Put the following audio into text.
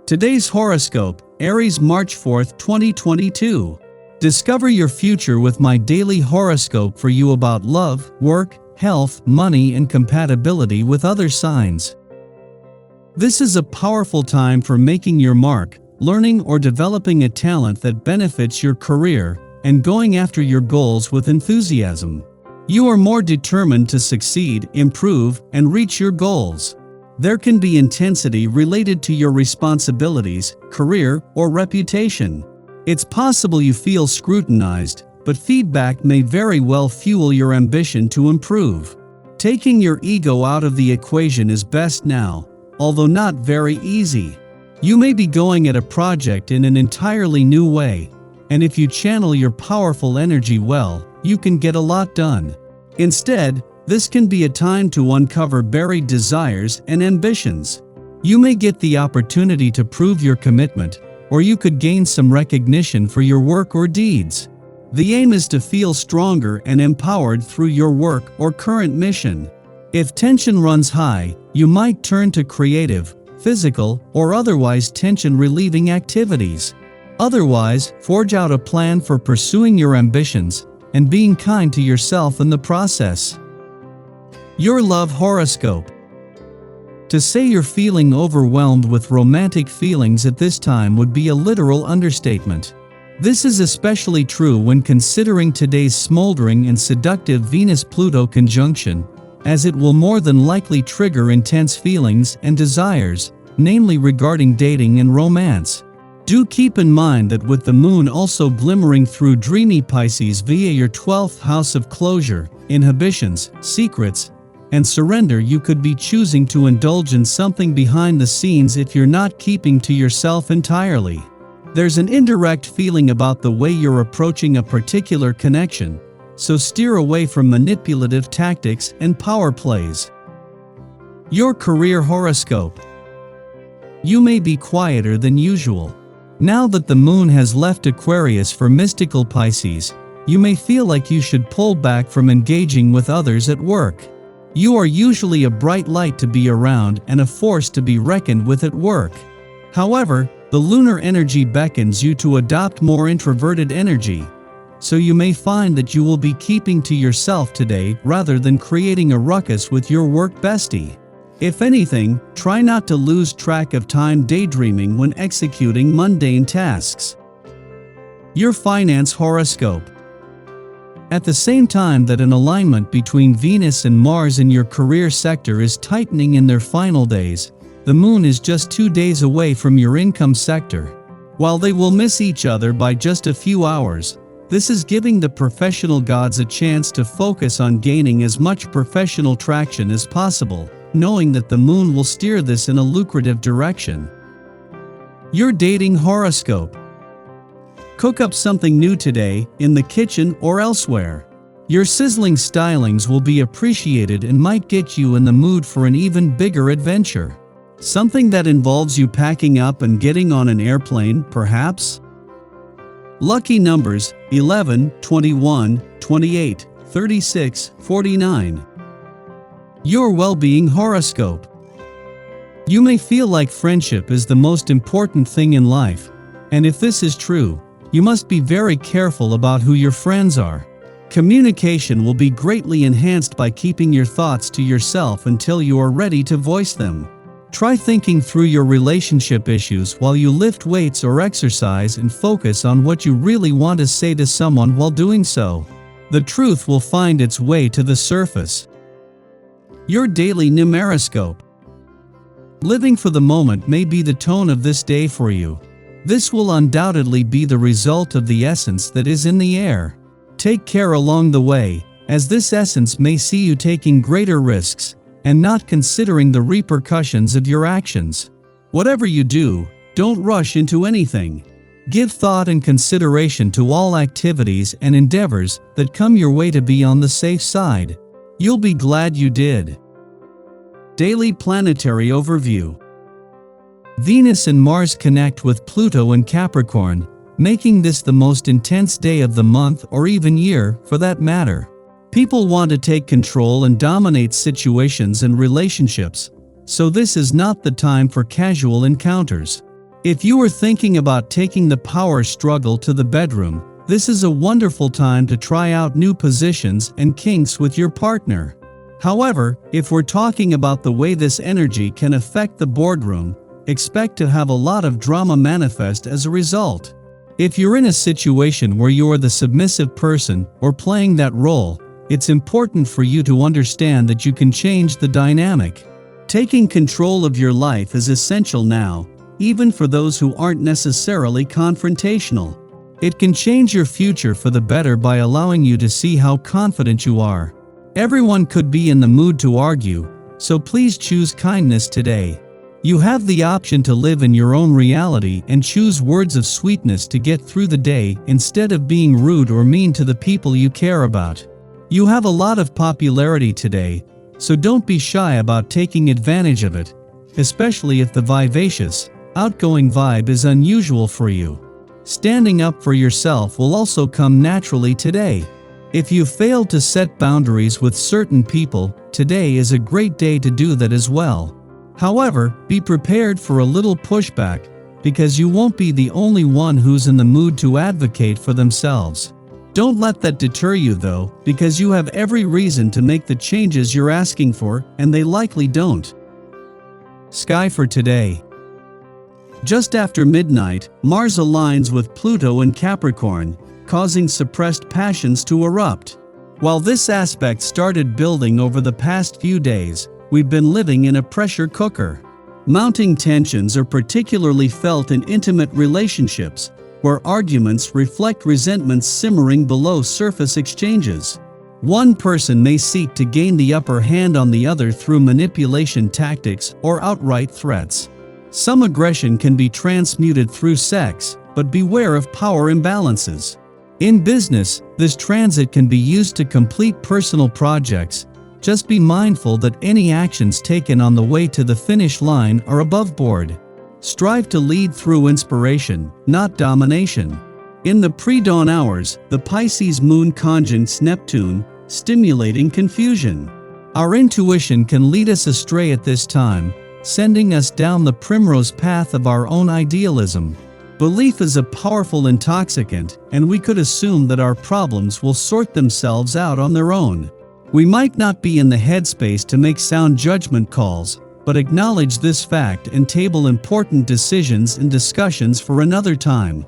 Today's horoscope, Aries March 4th, 2022. Discover your future with my daily horoscope for you about love, work, health, money, and compatibility with other signs. This is a powerful time for making your mark, learning or developing a talent that benefits your career, and going after your goals with enthusiasm. You are more determined to succeed, improve, and reach your goals. There can be intensity related to your responsibilities, career, or reputation. It's possible you feel scrutinized, but feedback may very well fuel your ambition to improve. Taking your ego out of the equation is best now, although not very easy. You may be going at a project in an entirely new way, and if you channel your powerful energy well, you can get a lot done. Instead, this can be a time to uncover buried desires and ambitions. You may get the opportunity to prove your commitment, or you could gain some recognition for your work or deeds. The aim is to feel stronger and empowered through your work or current mission. If tension runs high, you might turn to creative, physical, or otherwise tension-relieving activities. Otherwise, forge out a plan for pursuing your ambitions and being kind to yourself in the process. Your love horoscope. To say you're feeling overwhelmed with romantic feelings at this time would be a literal understatement. This is especially true when considering today's smoldering and seductive Venus-Pluto conjunction, as it will more than likely trigger intense feelings and desires, namely regarding dating and romance. Do keep in mind that with the moon also glimmering through dreamy Pisces via your 12th house of closure, inhibitions, secrets, and surrender, you could be choosing to indulge in something behind the scenes if you're not keeping to yourself entirely. There's an indirect feeling about the way you're approaching a particular connection, so steer away from manipulative tactics and power plays. Your career horoscope. You may be quieter than usual. Now that the moon has left Aquarius for mystical Pisces, you may feel like you should pull back from engaging with others at work. You are usually a bright light to be around and a force to be reckoned with at work. However, the lunar energy beckons you to adopt more introverted energy, so you may find that you will be keeping to yourself today rather than creating a ruckus with your work bestie. If anything, try not to lose track of time daydreaming when executing mundane tasks. Your finance horoscope. At the same time that an alignment between Venus and Mars in your career sector is tightening in their final days, the moon is just 2 days away from your income sector. While they will miss each other by just a few hours, this is giving the professional gods a chance to focus on gaining as much professional traction as possible, knowing that the moon will steer this in a lucrative direction. Your dating horoscope. Cook up something new today, in the kitchen or elsewhere. Your sizzling stylings will be appreciated and might get you in the mood for an even bigger adventure. Something that involves you packing up and getting on an airplane, perhaps? Lucky numbers: 11, 21, 28, 36, 49. Your well-being horoscope. You may feel like friendship is the most important thing in life, and if this is true, you must be very careful about who your friends are. Communication will be greatly enhanced by keeping your thoughts to yourself until you are ready to voice them. Try thinking through your relationship issues while you lift weights or exercise and focus on what you really want to say to someone while doing so. The truth will find its way to the surface. Your daily numeroscope. Living for the moment may be the tone of this day for you. This will undoubtedly be the result of the essence that is in the air. Take care along the way, as this essence may see you taking greater risks and not considering the repercussions of your actions. Whatever you do, don't rush into anything. Give thought and consideration to all activities and endeavors that come your way to be on the safe side. You'll be glad you did. Daily planetary overview. Venus and Mars connect with Pluto in Capricorn, making this the most intense day of the month or even year, for that matter. People want to take control and dominate situations and relationships, so this is not the time for casual encounters. If you are thinking about taking the power struggle to the bedroom, this is a wonderful time to try out new positions and kinks with your partner. However, if we're talking about the way this energy can affect the boardroom, expect to have a lot of drama manifest as a result. If you're in a situation where you are the submissive person or playing that role, it's important for you to understand that you can change the dynamic. Taking control of your life is essential now, even for those who aren't necessarily confrontational. It can change your future for the better by allowing you to see how confident you are. Everyone could be in the mood to argue, so please choose kindness today. You have the option to live in your own reality and choose words of sweetness to get through the day instead of being rude or mean to the people you care about. You have a lot of popularity today, so don't be shy about taking advantage of it, especially if the vivacious, outgoing vibe is unusual for you. Standing up for yourself will also come naturally today. If you failed to set boundaries with certain people, today is a great day to do that as well. However, be prepared for a little pushback, because you won't be the only one who's in the mood to advocate for themselves. Don't let that deter you though, because you have every reason to make the changes you're asking for, and they likely don't. Sky for today. Just after midnight, Mars aligns with Pluto in Capricorn, causing suppressed passions to erupt. While this aspect started building over the past few days, we've been living in a pressure cooker. Mounting tensions are particularly felt in intimate relationships, where arguments reflect resentments simmering below surface exchanges. One person may seek to gain the upper hand on the other through manipulation tactics or outright threats. Some aggression can be transmuted through sex, but beware of power imbalances. In business, this transit can be used to complete personal projects. Just be mindful that any actions taken on the way to the finish line are above board. Strive to lead through inspiration, not domination. In the pre-dawn hours, the Pisces Moon conjuncts Neptune, stimulating confusion. Our intuition can lead us astray at this time, sending us down the primrose path of our own idealism. Belief is a powerful intoxicant, and we could assume that our problems will sort themselves out on their own. We might not be in the headspace to make sound judgment calls, but acknowledge this fact and table important decisions and discussions for another time.